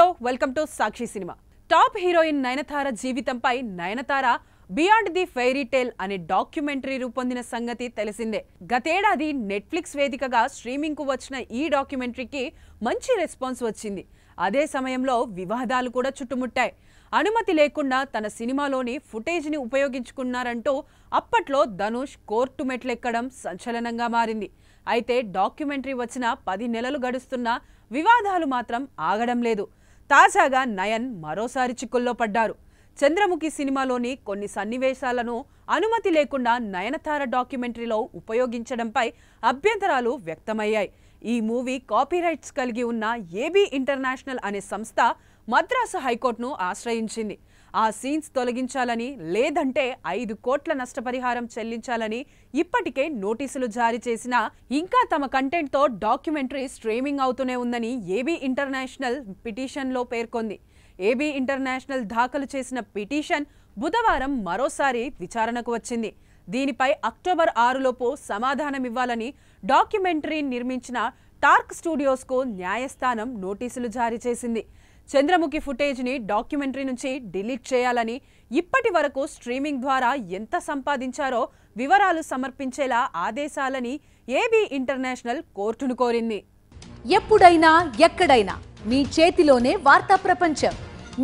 Hello welcome to Sakshi cinema. Top heroine Nayanthara జీవితంపై Nayanthara beyond the fairy tale అనే documentary రూపొందిన సంగతి తెలిసిందే. గతేడాది నెట్ఫ్లిక్స్ వేదికగా స్ట్రీమింగ్ కు వచ్చిన ఈ డాక్యుమెంటరీకి మంచి రెస్పాన్స్ వచ్చింది. అదే సమయంలో వివాదాలు కూడా చుట్టుముట్టాయి. అనుమతి లేకుండా తన సినిమాలోని ఫుటేజ్ని ఉపయోగించుకున్నారంటూ అప్పట్లో ధనుష్ కోర్టు మెట్లెక్కడం సంచలనంగా మారింది. అయితే డాక్యుమెంటరీ వచ్చిన 10 నెలలు గడుస్తున్నా వివాదాలు మాత్రం ఆగడం లేదు. తాజాగా నయన్ మరోసారి చిక్కుల్లో పడ్డారు. చంద్రముఖి సినిమాలోని కొన్ని సన్నివేశాలను అనుమతి లేకుండా నయనతార డాక్యుమెంటరీలో ఉపయోగించడంపై అభ్యంతరాలు వ్యక్తమయ్యాయి. ఈ మూవీ కాపీరైట్స్ కలిగి ఉన్న ఏబీ ఇంటర్నేషనల్ అనే సంస్థ మద్రాసు హైకోర్టును ఆశ్రయించింది. ఆ సీన్స్ తొలగించాలని, లేదంటే 5 కోట్ల నష్టపరిహారం చెల్లించాలని ఇప్పటికే నోటీసులు జారీ చేసినా ఇంకా తమ కంటెంట్తో డాక్యుమెంటరీ స్ట్రీమింగ్ అవుతూనే ఉందని ఏబీ ఇంటర్నేషనల్ పిటిషన్లో పేర్కొంది. ఏబీ ఇంటర్నేషనల్ దాఖలు చేసిన పిటిషన్ బుధవారం మరోసారి విచారణకు వచ్చింది. దీనిపై అక్టోబర్ 6లోపు సమాధానమివ్వాలని డాక్యుమెంటరీ నిర్మించిన టార్క్ స్టూడియోస్కు న్యాయస్థానం నోటీసులు జారీ చేసింది. చంద్రముఖి ఫుటేజ్ని డాక్యుమెంటరీ నుంచి డిలీట్ చేయాలని, ఇప్పటి వరకు స్ట్రీమింగ్ ద్వారా ఎంత సంపాదించారో వివరాలు సమర్పించేలా ఆదేశాలని ఏబీ ఇంటర్నేషనల్ కోర్టును కోరింది. ఎప్పుడైనా ఎక్కడైనా మీ చేతిలోనే వార్తా ప్రపంచం.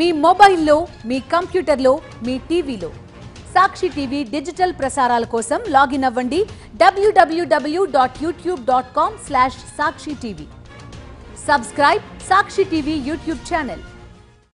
మీ మొబైల్లో, మీ కంప్యూటర్లో, మీ టీవీలో. సాక్షి టీవీ డిజిటల్ ప్రసారాల కోసం లాగిన్ అవ్వండి www.youtube.com/sakshi tv. Subscribe Sakshi TV YouTube channel.